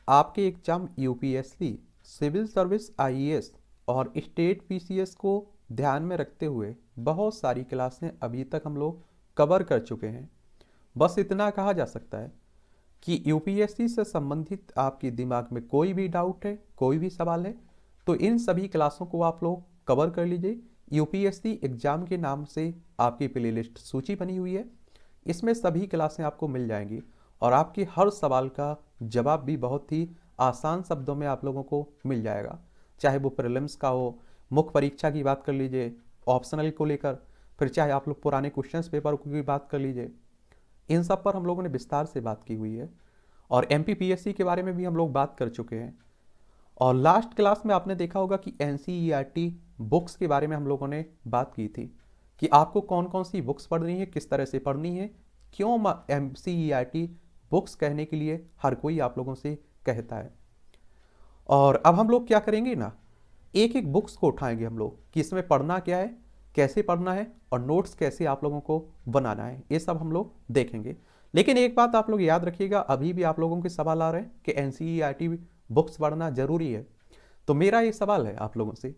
आपके exam UPSC, civil service IAS और state PCS को ध्यान में रखते हुए बहुत सारी क्लासें अभी तक हम लोग कवर कर चुके हैं। बस इतना कहा जा सकता है कि यूपीएससी से संबंधित आपके दिमाग में कोई भी डाउट है, कोई भी सवाल है, तो इन सभी क्लासों को आप लोग कवर कर लीजिए। यूपीएससी एग्जाम के नाम से आपकी प्लेलिस्ट सूची बनी हुई है, इसमें सभी क्लासें आपको मिल जाएंगी और आपके हर सवाल का जवाब भी बहुत ही आसान शब्दों में आप लोगों को मिल जाएगा। चाहे वो प्रीलिम्स का हो, मुख्य परीक्षा की बात कर लीजिए, ऑप्शनल को लेकर, फिर चाहे आप लोग पुराने क्वेश्चंस पेपर की बात कर लीजिए, इन सब पर हम लोगों ने विस्तार से बात की हुई है। और एमपीपीएससी के बारे में भी हम लोग बात कर चुके हैं। और लास्ट क्लास में आपने देखा होगा कि एनसीईआरटी बुक्स के बारे में हम लोगों ने बात की थी कि आपको कौन कौन सी बुक्स पढ़नी है, किस तरह से पढ़नी है, क्यों एनसीईआरटी बुक्स कहने के लिए हर कोई आप लोगों से कहता है। और अब हम लोग क्या करेंगे ना, एक एक बुक्स को उठाएंगे हम लोग कि इसमें पढ़ना क्या है, कैसे पढ़ना है और नोट्स कैसे आप लोगों को बनाना है, ये सब हम लोग देखेंगे। लेकिन एक बात आप लोग याद रखिएगा, अभी भी आप लोगों के सवाल आ रहे हैं कि एनसीईआरटी बुक्स पढ़ना जरूरी है। तो मेरा ये सवाल है आप लोगों से,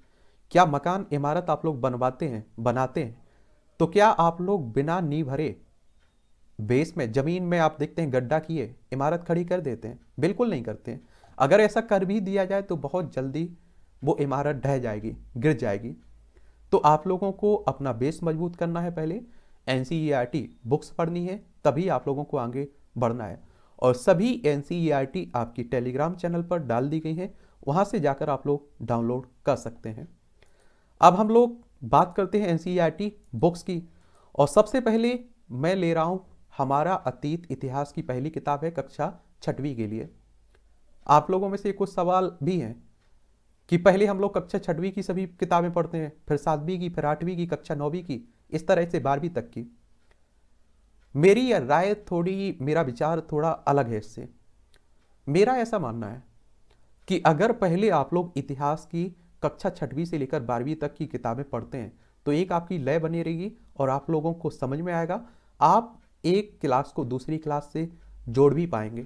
क्या मकान इमारत आप लोग बनाते हैं तो क्या आप लोग बिना नींव भरे बेस में, जमीन में आप देखते हैं गड्ढा किए इमारत खड़ी कर देते हैं? बिल्कुल नहीं करते हैं। अगर ऐसा कर भी दिया जाए तो बहुत जल्दी वो इमारत ढह जाएगी, गिर जाएगी। तो आप लोगों को अपना बेस मजबूत करना है, पहले एनसीईआरटी बुक्स पढ़नी है, तभी आप लोगों को आगे बढ़ना है। और सभी एनसीईआरटी आपकी टेलीग्राम चैनल पर डाल दी गई हैं, वहां से जाकर आप लोग डाउनलोड कर सकते हैं। अब हम लोग बात करते हैं एनसीईआरटी बुक्स की। और सबसे पहले मैं ले रहा हूं हमारा अतीत इतिहास की पहली किताब है कक्षा छठवीं के लिए। आप लोगों में से कुछ सवाल भी हैं कि पहले हम लोग कक्षा छठवीं की सभी किताबें पढ़ते हैं, फिर सातवीं की, फिर आठवीं की, कक्षा नौवीं की, इस तरह से 12वीं तक की। मेरी राय थोड़ी, मेरा विचार थोड़ा अलग है इससे। मेरा ऐसा मानना है कि अगर पहले आप लोग इतिहास की कक्षा छठवीं से लेकर 12वीं तक की किताबें पढ़ते हैं तो एक आपकी लय बनी रहेगी और आप लोगों को समझ में आएगा, आप एक क्लास को दूसरी क्लास से जोड़ भी पाएंगे।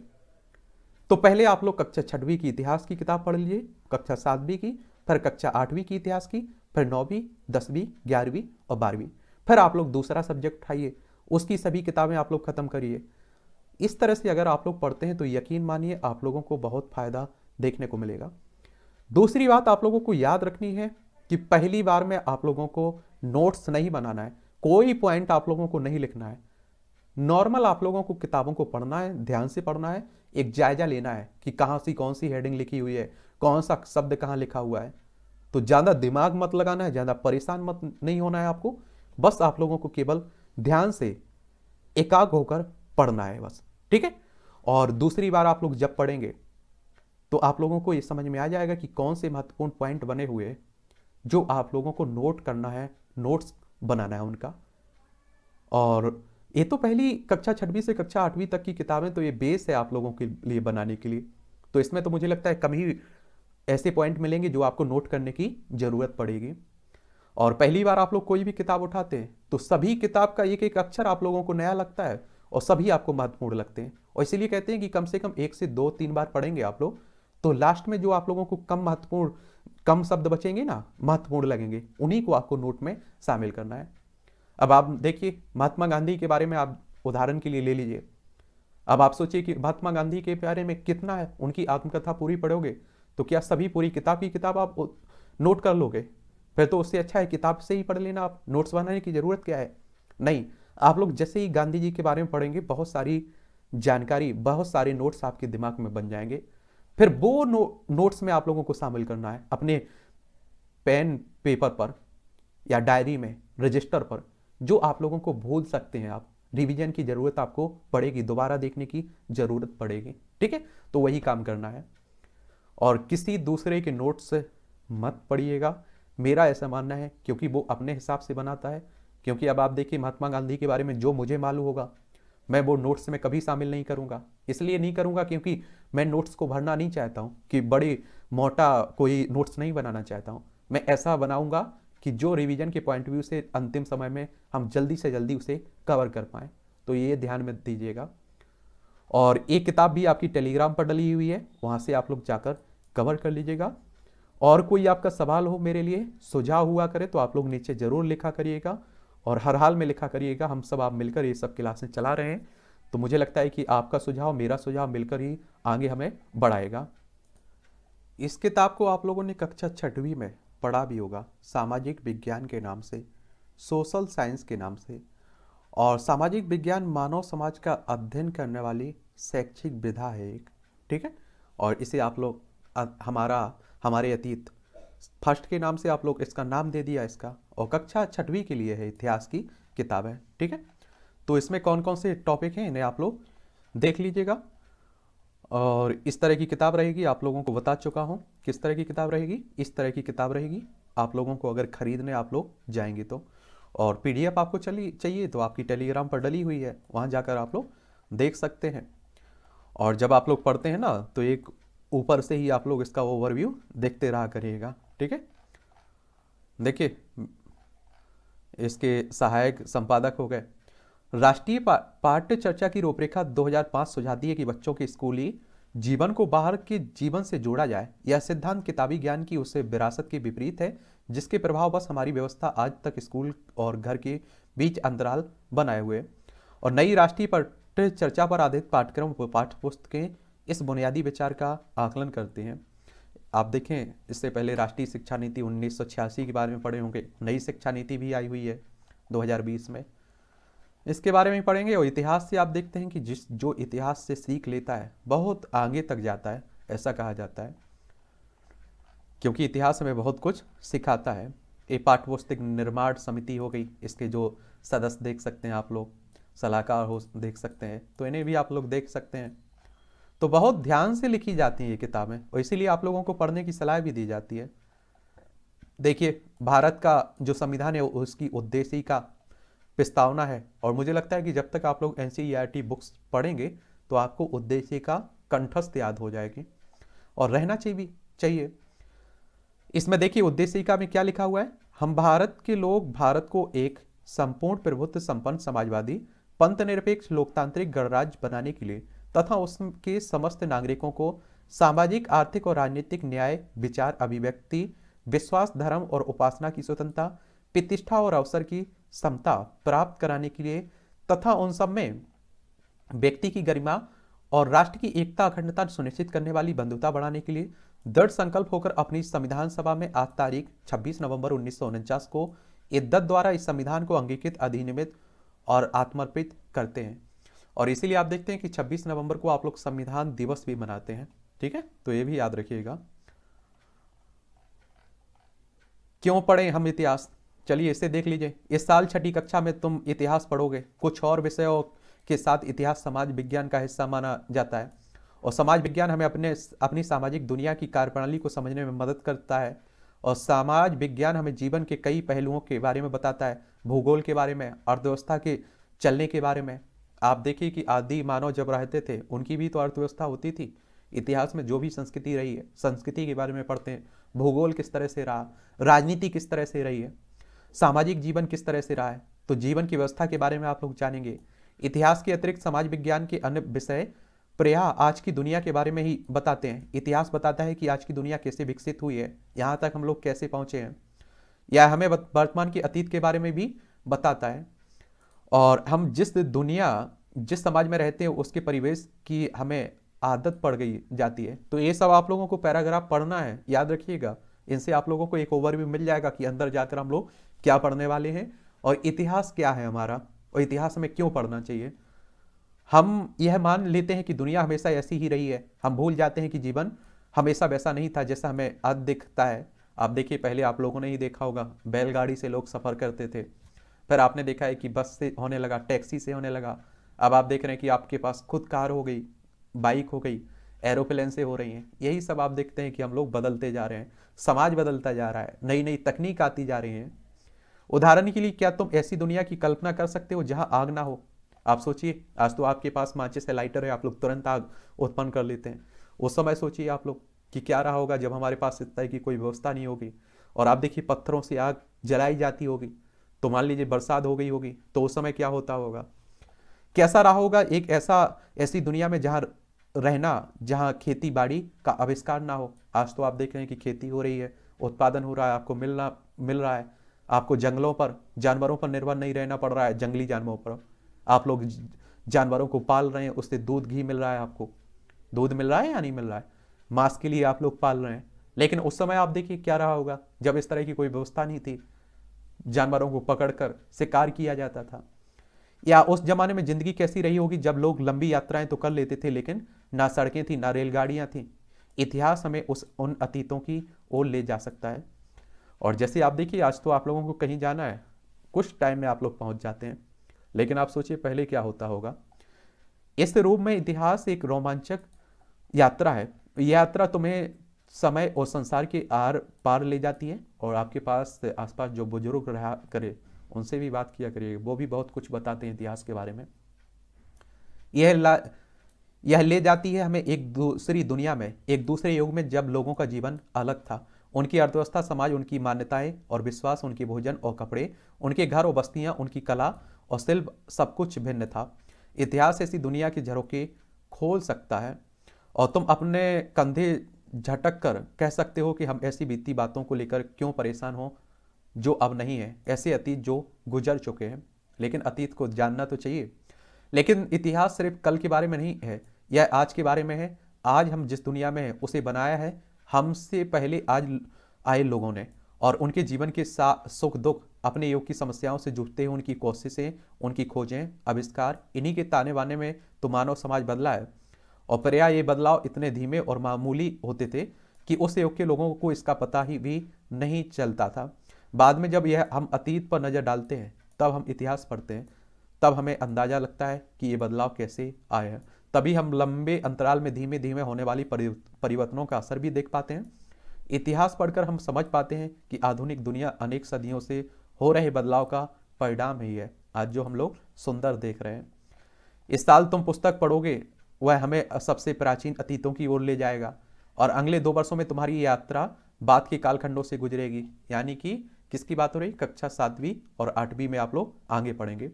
तो पहले आप लोग कक्षा छठवीं की इतिहास की किताब पढ़ लीजिए, कक्षा सातवीं की, फिर कक्षा आठवीं की इतिहास की, फिर नौवीं, 10वीं, 11वीं और 12वीं, फिर आप लोग दूसरा सब्जेक्ट उठाइए, उसकी सभी किताबें आप लोग खत्म करिए। इस तरह से अगर आप लोग पढ़ते हैं तो यकीन मानिए आप लोगों को बहुत फायदा देखने को मिलेगा। दूसरी बात आप लोगों को याद रखनी है कि पहली बार में आप लोगों को नोट्स नहीं बनाना है, कोई पॉइंट आप लोगों को नहीं लिखना है। नॉर्मल आप लोगों को किताबों को पढ़ना है, ध्यान से पढ़ना है, एक जायजा लेना है कि कहां सी कौन सी हेडिंग लिखी हुई है, कौन सा शब्द कहां लिखा हुआ है। तो ज्यादा दिमाग मत लगाना है, ज्यादा परेशान मत नहीं होना है आपको, बस आप लोगों को केवल ध्यान से एकाग्र होकर पढ़ना है बस, ठीक है। और दूसरी बार आप लोग जब पढ़ेंगे तो आप लोगों को ये समझ में आ जाएगा कि कौन से महत्वपूर्ण पॉइंट बने हुए हैं जो आप लोगों को नोट करना है, नोट्स बनाना है उनका। और ये तो पहली कक्षा छठवीं से कक्षा आठवीं तक की किताबें, तो ये बेस है आप लोगों के लिए बनाने के लिए। तो इसमें तो मुझे लगता है कम ही ऐसे पॉइंट मिलेंगे जो आपको नोट करने की जरूरत पड़ेगी। और पहली बार आप लोग कोई भी किताब उठाते हैं तो सभी किताब का एक एक अक्षर आप लोगों को नया लगता है और सभी आपको महत्वपूर्ण लगते हैं। और इसीलिए कहते हैं कि कम से कम 1 से 2-3 बार पढ़ेंगे आप लोग तो लास्ट में जो आप लोगों को कम शब्द बचेंगे ना, महत्वपूर्ण लगेंगे, उन्हीं को आपको नोट में शामिल करना है। अब आप देखिए महात्मा गांधी के बारे में आप उदाहरण के लिए ले लीजिए। अब आप सोचिए कि महात्मा गांधी के बारे में कितना है, उनकी आत्मकथा पूरी पढ़ोगे तो क्या सभी पूरी किताब की किताब आप नोट कर लोगे? फिर तो उससे अच्छा है किताब से ही पढ़ लेना, आप नोट्स बनाने की जरूरत क्या है। नहीं, आप लोग जैसे ही गांधी जी के बारे में पढ़ेंगे बहुत सारी जानकारी, बहुत सारे नोट्स आपके दिमाग में बन जाएंगे। फिर वो नोट्स में आप लोगों को शामिल करना है अपने पेन पेपर पर या डायरी में, रजिस्टर पर, जो आप लोगों को भूल सकते हैं आप। रिवीजन की जरूरत आपको पड़ेगी, दोबारा देखने की जरूरत पड़ेगी, ठीक है। तो वही काम करना है और किसी दूसरे के नोट्स मत पढ़िएगा, मेरा ऐसा मानना है, क्योंकि वो अपने हिसाब से बनाता है। क्योंकि अब आप देखिए महात्मा गांधी के बारे में जो मुझे मालूम होगा मैं वो नोट्स में कभी शामिल नहीं करूंगा। इसलिए नहीं करूंगा क्योंकि मैं नोट्स को भरना नहीं चाहता हूं, कि बड़ी मोटा कोई नोट्स नहीं बनाना चाहता हूं। मैं ऐसा बनाऊंगा कि जो रिवीजन के पॉइंट व्यू से अंतिम समय में हम जल्दी से जल्दी उसे कवर कर पाएं। तो ये ध्यान में दीजिएगा। और एक किताब भी आपकी टेलीग्राम पर डली हुई है, वहाँ से आप लोग जाकर कवर कर लीजिएगा। और कोई आपका सवाल हो मेरे लिए, सुझाव हुआ करे, तो आप लोग नीचे ज़रूर लिखा करिएगा और हर हाल में लिखा करिएगा। हम सब आप मिलकर ये सब क्लासें चला रहे हैं, तो मुझे लगता है कि आपका सुझाव मेरा सुझाव मिलकर ही आगे हमें बढ़ाएगा। इस किताब को आप लोगों ने कक्षा 6वीं में पढ़ा भी होगा, सामाजिक विज्ञान के नाम से, सोशल साइंस के नाम से। और सामाजिक विज्ञान मानव समाज का अध्ययन करने वाली शैक्षिक विधा है एक, ठीक है। और इसे आप लोग हमारे अतीत फर्स्ट के नाम से आप लोग इसका नाम दे दिया इसका, और कक्षा 6वीं के लिए है, इतिहास की किताब है, ठीक है। तो इसमें कौन कौन से टॉपिक हैं इन्हें आप लोग देख लीजिएगा। और इस तरह की किताब रहेगी, आप लोगों को बता चुका हूँ किस तरह की किताब रहेगी, इस तरह की किताब रहेगी। आप लोगों को अगर खरीदने आप लोग जाएंगे तो, और पीडीएफ आपको चाहिए तो आपकी टेलीग्राम पर डली हुई है, वहाँ जाकर आप लोग देख सकते हैं। और जब आप लोग पढ़ते हैं ना, तो एक ऊपर से ही आप लोग इसका ओवरव्यू देखते रहा करिएगा, ठीक है। देखिए, इसके सहायक संपादक हो गए। राष्ट्रीय पाठ्य चर्चा की रूपरेखा 2005 सुझाती है कि बच्चों के स्कूली जीवन को बाहर के जीवन से जोड़ा जाए। यह सिद्धांत किताबी ज्ञान की उससे विरासत के विपरीत है, जिसके प्रभाववश हमारी व्यवस्था आज तक स्कूल और घर के बीच अंतराल बनाए हुए। और नई राष्ट्रीय पाठ्य चर्चा पर आधारित पाठ्यक्रम व पाठ्य पुस्तकें इस बुनियादी विचार का आकलन करते हैं। आप देखें, इससे पहले राष्ट्रीय शिक्षा नीति 1986 के बारे में पढ़े होंगे, नई शिक्षा नीति भी आई हुई है 2020 में, इसके बारे में पढ़ेंगे। और इतिहास से आप देखते हैं कि जो इतिहास से सीख लेता है बहुत आगे तक जाता है, ऐसा कहा जाता है, क्योंकि इतिहास हमें बहुत कुछ सिखाता है। ये पाठ्य पुस्तक निर्माण समिति हो गई, इसके जो सदस्य देख सकते हैं आप लोग, सलाहकार हो देख सकते हैं, तो इन्हें भी आप लोग देख सकते हैं। तो बहुत ध्यान से लिखी जाती हैं ये किताबें, और इसीलिए आप लोगों को पढ़ने की सलाह भी दी जाती है। देखिए, भारत का जो संविधान है उसकी उद्देशिका प्रस्तावना है, और मुझे लगता है कि जब तक आप लोग एनसीईआरटी बुक्स पढ़ेंगे तो आपको उद्देशिका कंठस्थ याद हो जाएगी, और रहना चाहिए। इसमें देखिए, उद्देशिका में क्या लिखा हुआ है। हम भारत के लोग भारत को एक संपूर्ण प्रभुत्व संपन्न समाजवादी पंथ निरपेक्ष लोकतांत्रिक गणराज्य बनाने के लिए तथा उसके समस्त नागरिकों को सामाजिक, आर्थिक और राजनीतिक न्याय, विचार अभिव्यक्ति, विश्वास, धर्म और उपासना की स्वतंत्रता, प्रतिष्ठा और अवसर की समता प्राप्त कराने के लिए तथा उन सब में व्यक्ति की गरिमा और राष्ट्र की एकता अखंडता सुनिश्चित करने वाली बंधुता बढ़ाने के लिए दृढ़ संकल्प होकर अपनी संविधान सभा में आज तारीख 26 नवंबर 1949 को इद्दत द्वारा इस संविधान को अंगीकृत, अधिनियमित और आत्मर्पित करते हैं। और इसीलिए आप देखते हैं कि 26 नवंबर को आप लोग संविधान दिवस भी मनाते हैं, ठीक है। तो ये भी याद रखिएगा। क्यों पढ़ें हम इतिहास, चलिए इसे देख लीजिए। इस साल 6ठी कक्षा में तुम इतिहास पढ़ोगे। कुछ और विषयों के साथ इतिहास समाज विज्ञान का हिस्सा माना जाता है, और समाज विज्ञान हमें अपनी सामाजिक दुनिया की कार्यप्रणाली को समझने में मदद करता है। और समाज विज्ञान हमें जीवन के कई पहलुओं के बारे में बताता है, भूगोल के बारे में, अर्थव्यवस्था के चलने के बारे में। आप देखिए कि आदि मानव जब रहते थे उनकी भी तो अर्थव्यवस्था होती थी। इतिहास में जो भी संस्कृति रही है, संस्कृति के बारे में पढ़ते हैं, भूगोल किस तरह से रहा, राजनीति किस तरह से रही है, सामाजिक जीवन किस तरह से रहा है, तो जीवन की व्यवस्था के बारे में आप लोग जानेंगे। इतिहास के अतिरिक्त समाज विज्ञान के अन्य विषय प्रायः आज की दुनिया के बारे में ही बताते हैं। इतिहास बताता है कि आज की दुनिया कैसे विकसित हुई है, यहाँ तक हम लोग कैसे पहुँचे हैं, या हमें वर्तमान के अतीत के बारे में भी बताता है। और हम जिस समाज में रहते हैं उसके परिवेश की हमें आदत पड़ गई जाती है। तो ये सब आप लोगों को पैराग्राफ पढ़ना है, याद रखिएगा। इनसे आप लोगों को एक ओवरव्यू मिल जाएगा कि अंदर जाकर हम लोग क्या पढ़ने वाले हैं और इतिहास क्या है हमारा, और इतिहास हमें क्यों पढ़ना चाहिए। हम यह मान लेते हैं कि दुनिया हमेशा ऐसी ही रही है, हम भूल जाते हैं कि जीवन हमेशा वैसा नहीं था जैसा हमें आज दिखता है। आप देखिए, पहले आप लोगों ने ही देखा होगा, बैलगाड़ी से लोग सफ़र करते थे, फिर आपने देखा है कि बस से होने लगा, टैक्सी से होने लगा, अब आप देख रहे हैं कि आपके पास खुद कार हो गई, बाइक हो गई, एरोप्लेन से हो रही हैं। यही सब आप देखते हैं कि हम लोग बदलते जा रहे हैं, समाज बदलता जा रहा है, नई नई तकनीक आती जा रही हैं। उदाहरण के लिए, क्या तुम ऐसी दुनिया की कल्पना कर सकते हो जहां आग ना हो? आप सोचिए, आज तो आपके पास माचिस है, लाइटर है, आप लोग तुरंत आग उत्पन्न कर लेते हैं। उस समय सोचिए आप लोग कि क्या रहा होगा जब हमारे पास इस तरह की कोई व्यवस्था नहीं होगी। और आप देखिए, पत्थरों से आग जलाई जाती होगी, तो मान लीजिए बरसात हो गई होगी, तो उस समय क्या होता होगा। कैसा रहा होगा एक ऐसी दुनिया में जहाँ रहना, जहाँ खेती बाड़ी का आविष्कार ना हो। आज तो आप देख रहे हैं कि खेती हो रही है, उत्पादन हो रहा है, आपको मिल रहा है। आपको जंगलों पर, जानवरों पर निर्भर नहीं रहना पड़ रहा है, जंगली जानवरों पर। आप लोग जानवरों को पाल रहे हैं, उससे दूध घी मिल रहा है, आपको दूध मिल रहा है या नहीं मिल रहा है, मांस के लिए आप लोग पाल रहे हैं। लेकिन उस समय आप देखिए क्या रहा होगा, जब इस तरह की कोई व्यवस्था नहीं थी, जानवरों को पकड़कर शिकार किया जाता था। या उस जमाने में जिंदगी कैसी रही होगी, जब लोग लंबी यात्राएं तो कर लेते थे, लेकिन ना सड़कें थी, ना रेलगाड़ियां थी। इतिहास हमें उन अतीतों की ओर ले जा सकता है। और जैसे आप देखिए, आज तो आप लोगों को कहीं जाना है, कुछ टाइम में आप लोग पहुंच जाते हैं, लेकिन आप सोचिए पहले क्या होता होगा। इस रूप में इतिहास एक रोमांचक यात्रा है। यह यात्रा तुम्हें समय और संसार के आर पार ले जाती है। और आपके पास आसपास जो बुजुर्ग रहा करे, उनसे भी बात किया करिए, वो भी बहुत कुछ बताते हैं इतिहास के बारे में। यह ले जाती है हमें एक दूसरी दुनिया में, एक दूसरे युग में, जब लोगों का जीवन अलग था। उनकी अर्थव्यवस्था, समाज, उनकी मान्यताएं और विश्वास, उनके भोजन और कपड़े, उनके घर और बस्तियां, उनकी कला और शिल्प, सब कुछ भिन्न था। इतिहास ऐसी दुनिया की झरोखे खोल सकता है और तुम अपने कंधे झटक कर कह सकते हो कि हम ऐसी बीती बातों को लेकर क्यों परेशान हो जो अब नहीं है, ऐसे अतीत जो गुजर चुके हैं। लेकिन अतीत को जानना तो चाहिए। लेकिन इतिहास सिर्फ कल के बारे में नहीं है, यह आज के बारे में है। आज हम जिस दुनिया में हैं उसे बनाया है हमसे पहले आज आए लोगों ने, और उनके जीवन के सुख दुख, अपने युग की समस्याओं से जूझते हुए उनकी कोशिशें, उनकी खोजें, आविष्कार, इन्हीं के ताने बाने में तो मानव समाज बदला है। और प्रायः ये बदलाव इतने धीमे और मामूली होते थे कि उस युग के लोगों को इसका पता ही भी नहीं चलता था। बाद में जब यह हम अतीत पर नजर डालते हैं, तब हम इतिहास पढ़ते हैं, तब हमें अंदाजा लगता है कि ये बदलाव कैसे आए हैं। तभी हम लंबे अंतराल में धीमे धीमे होने वाली परिवर्तनों का असर भी देख पाते हैं। इतिहास पढ़कर हम समझ पाते हैं कि आधुनिक दुनिया अनेक सदियों से हो रहे बदलाव का परिणाम ही है, आज जो हम लोग सुंदर देख रहे हैं। इस साल तुम पुस्तक पढ़ोगे, वह हमें सबसे प्राचीन अतीतों की ओर ले जाएगा, और अगले 2 वर्षों में तुम्हारी यात्रा बाद के कालखंडों से गुजरेगी। यानी कि किसकी बात हो रही, कक्षा 7वीं और 8वीं में आप लोग आगे पढ़ेंगे।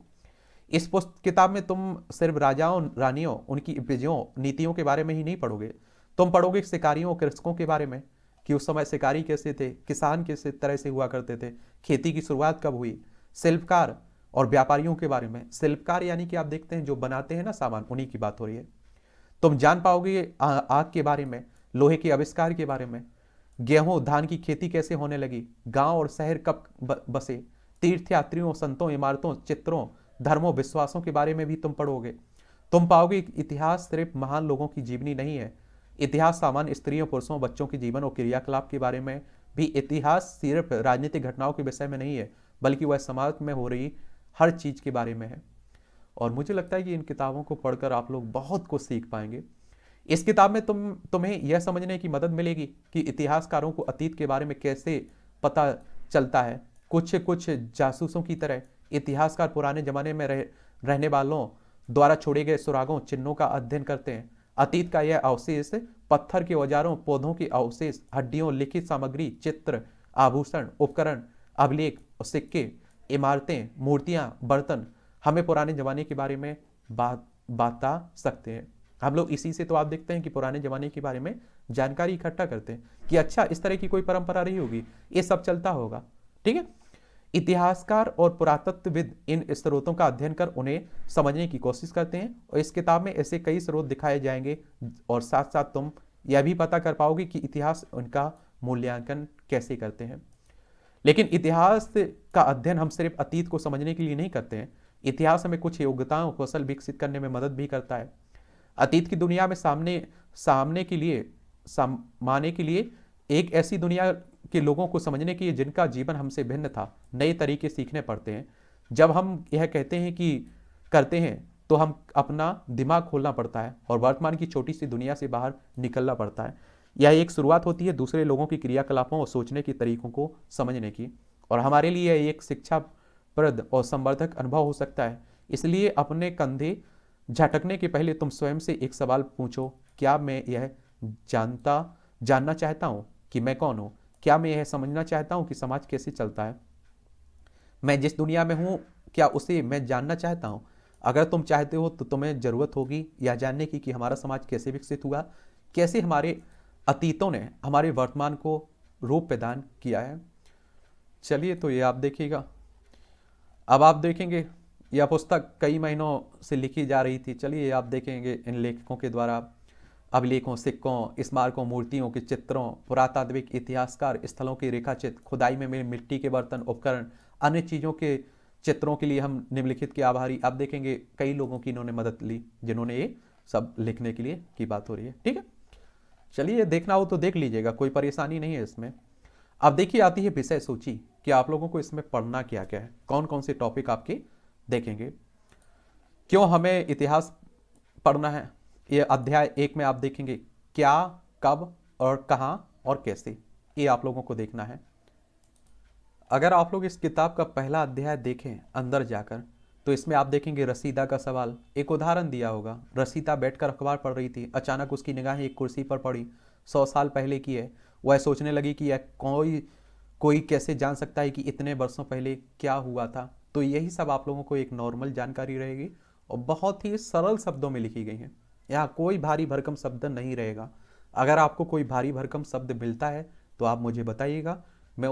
इस किताब में तुम सिर्फ राजाओं, रानियों, उनकी विजयों, नीतियों के बारे में ही नहीं पढ़ोगे, तुम पढ़ोगे शिकारियों, कृषकों के बारे में, कि उस समय शिकारी कैसे थे, किसान किस तरह से हुआ करते थे, खेती की शुरुआत कब हुई, शिल्पकार और व्यापारियों के बारे में। शिल्पकार यानी कि आप देखते हैं जो बनाते हैं ना सामान, उन्हीं की बात हो रही है। तुम जान पाओगे आग के बारे में, लोहे के आविष्कार के बारे में, गेहूं धान की खेती कैसे होने लगी, गांव और शहर कब बसे, तीर्थयात्रियों, संतों, इमारतों, चित्रों, धर्मों, विश्वासों के बारे में भी तुम पढ़ोगे। तुम पाओगे कि इतिहास सिर्फ महान लोगों की जीवनी नहीं है, इतिहास सामान्य स्त्रियों, पुरुषों, बच्चों के जीवन और क्रियाकलाप के बारे में भी। इतिहास सिर्फ राजनीतिक घटनाओं के विषय में नहीं है, बल्कि वह समाज में हो रही हर चीज के बारे में है। और मुझे लगता है कि इन किताबों को पढ़कर आप लोग बहुत कुछ सीख पाएंगे। इस किताब में तुम्हें यह समझने की मदद मिलेगी कि इतिहासकारों को अतीत के बारे में कैसे पता चलता है। कुछ कुछ जासूसों की तरह इतिहासकार पुराने जमाने में रहने वालों द्वारा छोड़े गए सुरागों, चिन्हों का अध्ययन करते हैं। अतीत का यह अवशेष पत्थर के औजारों, पौधों के अवशेष, हड्डियों, लिखित सामग्री, चित्र, आभूषण, उपकरण, अभिलेख, सिक्के, इमारतें, मूर्तियां, बर्तन हमें पुराने जमाने के बारे में बता सकते हैं। हम लोग इसी से तो आप देखते हैं कि पुराने जमाने के बारे में जानकारी इकट्ठा करते हैं कि अच्छा इस तरह की कोई परंपरा रही होगी, ये सब चलता होगा। ठीक है, इतिहासकार और पुरातत्वविद इन स्रोतों का अध्ययन कर उन्हें समझने की कोशिश करते हैं। और इस किताब में ऐसे कई स्रोत दिखाए जाएंगे, और साथ साथ तुम यह भी पता कर पाओगे कि इतिहास उनका मूल्यांकन कैसे करते हैं। लेकिन इतिहास का अध्ययन हम सिर्फ अतीत को समझने के लिए नहीं करते हैं, इतिहास हमें कुछ योग्यताओं, कौशल विकसित करने में मदद भी करता है। अतीत की दुनिया में सामने के लिए एक ऐसी दुनिया के लोगों को समझने के लिए जिनका जीवन हमसे भिन्न था, नए तरीके सीखने पड़ते हैं। जब हम यह करते हैं तो हम अपना दिमाग खोलना पड़ता है और वर्तमान की छोटी सी दुनिया से बाहर निकलना पड़ता है। यह एक शुरुआत होती है दूसरे लोगों की क्रियाकलापों और सोचने के तरीकों को समझने की, और हमारे लिए यह एक शिक्षाप्रद और संवर्धक अनुभव हो सकता है। इसलिए अपने कंधे झटकने के पहले तुम स्वयं से एक सवाल पूछो, क्या मैं यह जानना चाहता हूं कि मैं कौन हूं? क्या मैं यह समझना चाहता हूं कि समाज कैसे चलता है? मैं जिस दुनिया में हूं, क्या उसे मैं जानना चाहता हूं? अगर तुम चाहते हो तो तुम्हें ज़रूरत होगी यह जानने की कि हमारा समाज कैसे विकसित हुआ, कैसे हमारे अतीतों ने हमारे वर्तमान को रूप प्रदान किया है। चलिए तो ये आप देखिएगा। अब आप देखेंगे यह पुस्तक कई महीनों से लिखी जा रही थी। चलिए आप देखेंगे इन लेखकों के द्वारा अभिलेखों, सिक्कों, स्मारकों, मूर्तियों के चित्रों, पुरातात्विक इतिहासकार स्थलों की रेखाचित्र, खुदाई में मिले मिट्टी के बर्तन, उपकरण, अन्य चीज़ों के चित्रों के लिए हम निम्नलिखित के आभारी। आप देखेंगे कई लोगों की इन्होंने मदद ली जिन्होंने ये सब लिखने के लिए की बात हो रही है। ठीक है, चलिए देखना हो तो देख लीजिएगा, कोई परेशानी नहीं है इसमें। अब देखिए आती है विषय सूची कि आप लोगों को इसमें पढ़ना क्या क्या है, कौन कौन से टॉपिक आपके देखेंगे, क्यों हमें इतिहास पढ़ना है। ये अध्याय 1 में आप देखेंगे क्या, कब और कहाँ और कैसे, ये आप लोगों को देखना है। अगर आप लोग इस किताब का पहला अध्याय देखें अंदर जाकर तो इसमें आप देखेंगे रसीदा का सवाल। एक उदाहरण दिया होगा, रसीदा बैठकर अखबार पढ़ रही थी, अचानक उसकी निगाहें एक कुर्सी पर पड़ी। 100 साल पहले की है। वह सोचने लगी कि यह कोई कैसे जान सकता है कि इतने वर्षों पहले क्या हुआ था। तो यही सब आप लोगों को एक नॉर्मल जानकारी रहेगी और बहुत ही सरल शब्दों में लिखी गई है। यहाँ कोई भारी भरकम शब्द नहीं रहेगा। अगर आपको कोई भारी भरकम शब्द मिलता है तो आप मुझे बताइएगा, मैं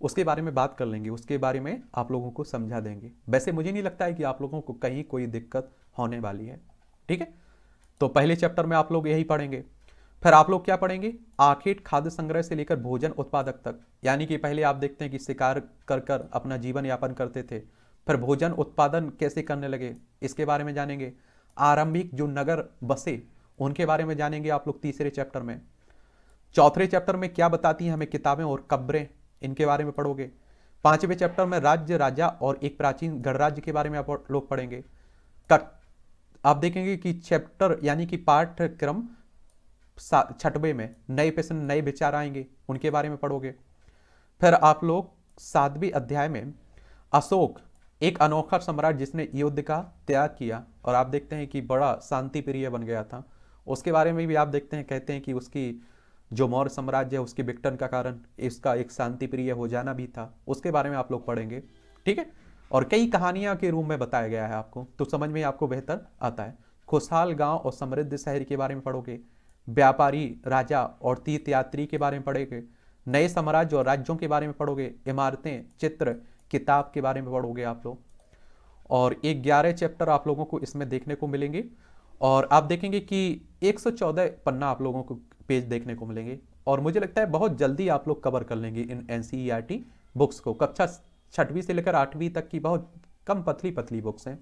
उसके बारे में बात कर लेंगे, उसके बारे में आप लोगों को समझा देंगे। वैसे मुझे नहीं लगता है कि आप लोगों को कहीं कोई दिक्कत होने वाली है। ठीक है, तो पहले चैप्टर में आप लोग यही पढ़ेंगे। फिर आप लोग क्या पढ़ेंगे, आखिर खाद्य संग्रह से लेकर भोजन उत्पादक तक, यानी कि पहले आप देखते हैं कि शिकार कर कर अपना जीवन यापन करते थे, फिर भोजन उत्पादन कैसे करने लगे इसके बारे में जानेंगे। आरंभिक जो नगर बसे उनके बारे में जानेंगे आप लोग तीसरे चैप्टर में। चौथे चैप्टर में क्या बताती हैं हमें किताबें और कब्रें, इनके बारे में पढ़ोगे। 5वें चैप्टर में राज्य, राजा और एक प्राचीन गणराज्य के बारे में आप लोग पढ़ेंगे। आप देखेंगे कि चैप्टर यानी कि पाठ्यक्रम 6वें में नए प्रश्न, नए विचार आएंगे, उनके बारे में पढ़ोगे। फिर आप लोग 7वें अध्याय में अशोक, एक अनोखा सम्राट जिसने युद्ध का त्याग किया और आप देखते हैं कि बड़ा शांति प्रिय बन गया था, उसके बारे में भी आप देखते हैं, कहते हैं कि उसकी जो मौर्य साम्राज्य है उसके विघटन का कारण इसका एक शांति प्रिय हो जाना भी था, उसके बारे में आप लोग पढ़ेंगे। ठीक है, और कई कहानियां के रूप में बताया गया है आपको, तो समझ में आपको बेहतर आता है। खुशहाल गांव और समृद्ध शहर के बारे में पढ़ोगे। व्यापारी, राजा और तीर्थयात्री के बारे में पढ़ोगे। नए साम्राज्य और राज्यों के बारे में पढ़ोगे। इमारतें, चित्र, किताब के बारे में पढ़ोगे आप लोग। और 11 चैप्टर आप लोगों को इसमें देखने को मिलेंगे और आप देखेंगे कि 114 पन्ना आप लोगों को पेज देखने को मिलेंगे और मुझे लगता है बहुत जल्दी आप लोग कवर कर लेंगे इन एनसीईआरटी बुक्स को। कक्षा 6वीं से लेकर 8वीं तक की बहुत कम पतली पतली बुक्स हैं।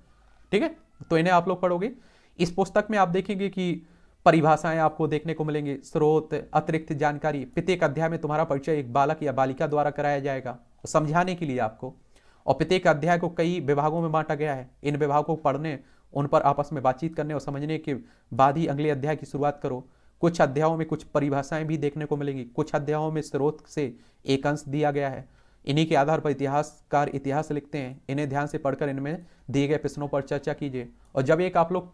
ठीक है, तो इन्हें आप लोग पढ़ोगे। इस पुस्तक में आप देखेंगे कि परिभाषाएं आपको देखने को मिलेंगी, स्रोत, अतिरिक्त जानकारी। प्रत्येक अध्याय में तुम्हारा परिचय एक बालक या बालिका द्वारा कराया जाएगा समझाने के लिए आपको, और प्रत्येक अध्याय को कई विभागों में बांटा गया है। इन विभागों को पढ़ने, उन पर आपस में बातचीत करने और समझने के बाद ही अगले अध्याय की शुरुआत करो। कुछ अध्यायों में कुछ परिभाषाएं भी देखने को मिलेंगी, कुछ अध्यायों में स्रोत से एक अंश दिया गया है। इन्हीं के आधार पर इतिहासकार इतिहास लिखते हैं। इन्हें ध्यान से पढ़कर इनमें दिए गए प्रश्नों पर चर्चा कीजिए। और जब एक आप लोग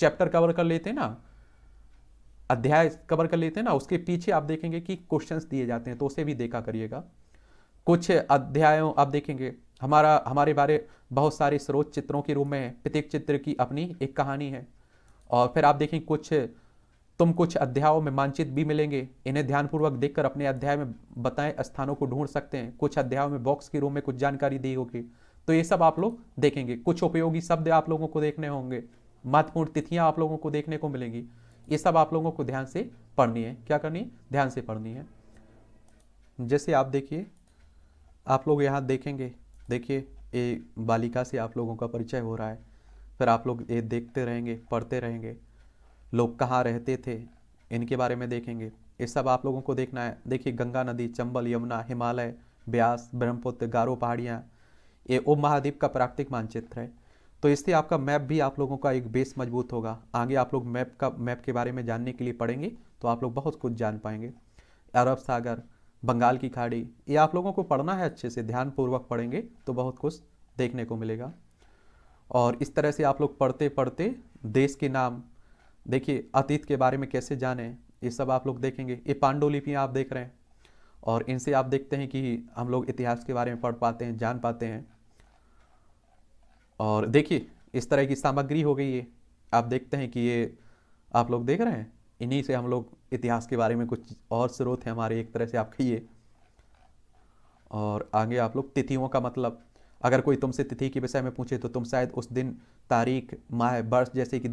चैप्टर कवर कर लेते हैं ना, अध्याय कवर कर लेते हैं ना, उसके पीछे आप देखेंगे कि क्वेश्चंस दिए जाते हैं, तो उसे भी देखा करिएगा। कुछ अध्यायों आप देखेंगे हमारे बारे बहुत सारे स्रोत चित्रों के रूप में है, प्रत्येक चित्र की अपनी एक कहानी है। और फिर आप देखेंगे कुछ अध्यायों में मानचित्र भी मिलेंगे, इन्हें ध्यानपूर्वक देखकर अपने अध्याय में बताएं स्थानों को ढूंढ सकते हैं। कुछ अध्यायों में बॉक्स के रूप में कुछ जानकारी दी होगी, तो ये सब आप लोग देखेंगे। कुछ उपयोगी शब्द आप लोगों को देखने होंगे, महत्वपूर्ण तिथियां आप लोगों को देखने को मिलेंगी। ये सब आप लोगों को ध्यान से पढ़नी है। क्या करनी है? ध्यान से पढ़नी है। जैसे आप देखिए, आप लोग यहाँ देखेंगे, देखिए ये बालिका से आप लोगों का परिचय हो रहा है। फिर आप लोग ये देखते रहेंगे, पढ़ते रहेंगे। लोग कहाँ रहते थे इनके बारे में देखेंगे, ये सब आप लोगों को देखना है। देखिए गंगा नदी, चंबल, यमुना, हिमालय, ब्यास, ब्रह्मपुत्र, गारो पहाड़ियाँ, ये उपमहाद्वीप का प्राकृतिक मानचित्र है। तो इससे आपका मैप भी आप लोगों का एक बेस मजबूत होगा। आगे आप लोग मैप के बारे में जानने के लिए पढ़ेंगे तो आप लोग बहुत कुछ जान पाएंगे। अरब सागर, बंगाल की खाड़ी, ये आप लोगों को पढ़ना है, अच्छे से ध्यानपूर्वक पढ़ेंगे तो बहुत कुछ देखने को मिलेगा। और इस तरह से आप लोग पढ़ते पढ़ते देश के नाम, देखिए अतीत के बारे में कैसे जाने, ये सब आप लोग देखेंगे। ये पांडुलिपियाँ आप देख रहे हैं और इनसे आप देखते हैं कि हम लोग इतिहास के बारे में पढ़ पाते हैं, जान पाते हैं। और देखिए इस तरह की सामग्री हो गई है। आप देखते हैं कि ये आप लोग देख रहे हैं, इन्हीं से हम लोग इतिहास के बारे में कुछ और स्रोत हैं हमारे, एक तरह से आप कहिए। और आगे आप लोग तिथियों का मतलब, अगर कोई तुमसे तिथि के विषय में पूछे तो तुम शायद उस दिन तारीख, माह, वर्ष, जैसे कि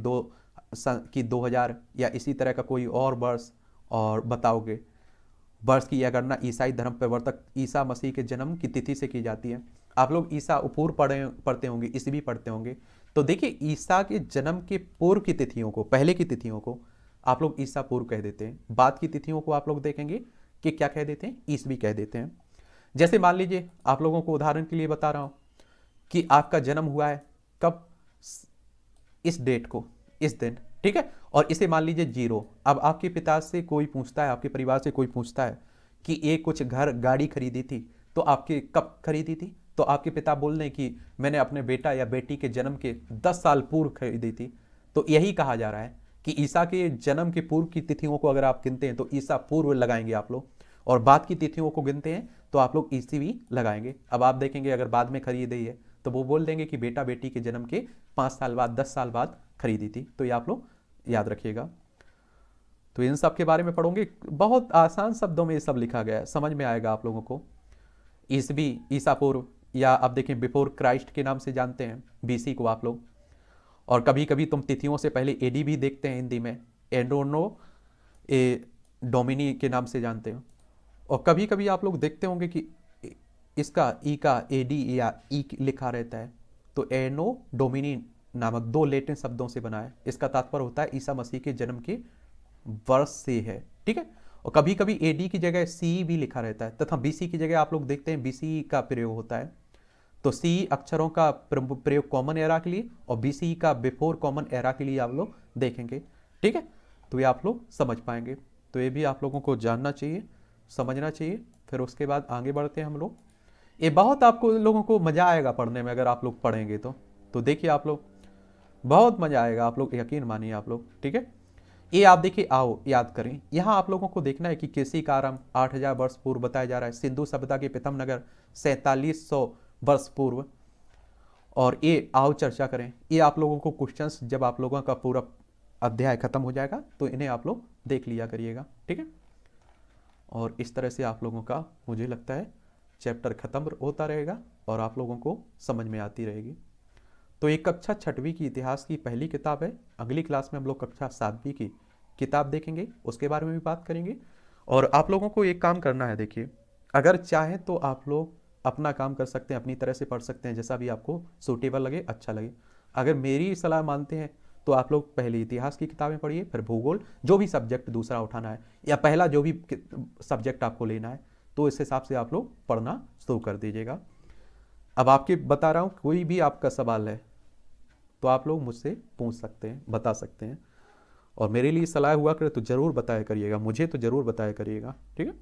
2000 या इसी तरह का कोई और वर्ष और बताओगे। वर्ष की यह गणना ईसाई धर्म प्रवर्तक ईसा मसीह के जन्म की तिथि से की जाती है। आप लोग ईसा पूर्व पढ़ते होंगे, ईसवी पढ़ते होंगे। तो देखिए, ईसा के जन्म के पूर्व की तिथियों को, पहले की तिथियों को आप लोग ईसा पूर्व कह देते हैं। बाद की तिथियों को आप लोग देखेंगे कि क्या कह देते हैं, ईसवी कह देते हैं। जैसे मान लीजिए, आप लोगों को उदाहरण के लिए बता रहा हूं कि आपका जन्म हुआ है कब, इस डेट को, इस दिन, ठीक है, और इसे मान लीजिए 0। अब आपके पिता से कोई पूछता है, आपके परिवार से कोई पूछता है कि एक कुछ घर गाड़ी खरीदी थी, तो आपके कब खरीदी थी, तो आपके पिता बोल रहे कि मैंने अपने बेटा या बेटी के जन्म के 10 साल पूर्व खरीदी थी। तो यही कहा जा रहा है कि ईसा के जन्म के पूर्व की तिथियों को अगर आप गिनते हैं तो ईसा पूर्व लगाएंगे आप लोग, और बाद की तिथियों को गिनते हैं तो आप लोग ईसवी लगाएंगे। अब आप देखेंगे अगर बाद में खरीदी है तो वो बोल देंगे कि बेटा बेटी के जन्म के 5 साल बाद, 10 साल बाद खरीदी थी। तो ये आप लोग याद रखिएगा। तो इन सब के बारे में पढ़ोगे, बहुत आसान शब्दों में ये सब लिखा गया है, समझ में आएगा आप लोगों को। ईसवी, ईसा पूर्व, या आप देखें बिफोर क्राइस्ट के नाम से जानते हैं बीसी को आप लोग। और कभी कभी तुम तिथियों से पहले एडी भी देखते हैं हिंदी में, एडोनो ए डोमिनी के नाम से जानते हो। और कभी कभी आप लोग देखते होंगे कि इसका ई का एडी या ई लिखा रहता है। तो एनो डोमिनी नामक 2 लैटिन शब्दों से बना है। इसका तात्पर्य होता है ईसा मसीह के जन्म के वर्ष से है, ठीक है। और कभी कभी एडी की जगह सी भी लिखा रहता है, तथा बीसी की जगह आप लोग देखते हैं बीसी का प्रयोग होता है। तो सी अक्षरों का प्रयोग कॉमन एरा के लिए और बीसी का बिफोर कॉमन एरा के लिए आप लोग देखेंगे, ठीक है। तो ये आप लोग समझ पाएंगे। तो ये भी आप लोगों को जानना चाहिए, समझना चाहिए। फिर उसके बाद आगे बढ़ते हैं हम लोग। ये बहुत आपको लोगों को मजा आएगा पढ़ने में, अगर आप लोग पढ़ेंगे तो देखिए आप लोग, बहुत मजा आएगा, आप लोग यकीन मानिए आप लोग, ठीक है। ये आप देखिए, आओ याद करें। यहाँ आप लोगों को देखना है कि केसी का आरंभ 8000 वर्ष पूर्व बताया जा रहा है, सिंधु सभ्यता के प्रथम नगर 4700 वर्ष पूर्व। और ये आओ चर्चा करें, ये आप लोगों को क्वेश्चंस जब आप लोगों का पूरा अध्याय खत्म हो जाएगा तो इन्हें आप लोग देख लिया करिएगा, ठीक है। और इस तरह से आप लोगों का, मुझे लगता है, चैप्टर खत्म होता रहेगा और आप लोगों को समझ में आती रहेगी। तो एक कक्षा 6वीं की इतिहास की पहली किताब है। अगली क्लास में हम लोग कक्षा 7वीं की किताब देखेंगे, उसके बारे में भी बात करेंगे। और आप लोगों को एक काम करना है, देखिए, अगर चाहें तो आप लोग अपना काम कर सकते हैं, अपनी तरह से पढ़ सकते हैं, जैसा भी आपको सूटेबल लगे, अच्छा लगे। अगर मेरी सलाह मानते हैं तो आप लोग पहले इतिहास की किताबें पढ़िए, फिर भूगोल, जो भी सब्जेक्ट दूसरा उठाना है या पहला जो भी सब्जेक्ट आपको लेना है, तो इस हिसाब से आप लोग पढ़ना शुरू कर दीजिएगा। अब आपके बता रहा हूँ, कोई भी आपका सवाल है तो आप लोग मुझसे पूछ सकते हैं, बता सकते हैं। और मेरे लिए सलाह हुआ करे तो ज़रूर बताया करिएगा, मुझे तो ज़रूर बताया करिएगा, ठीक है।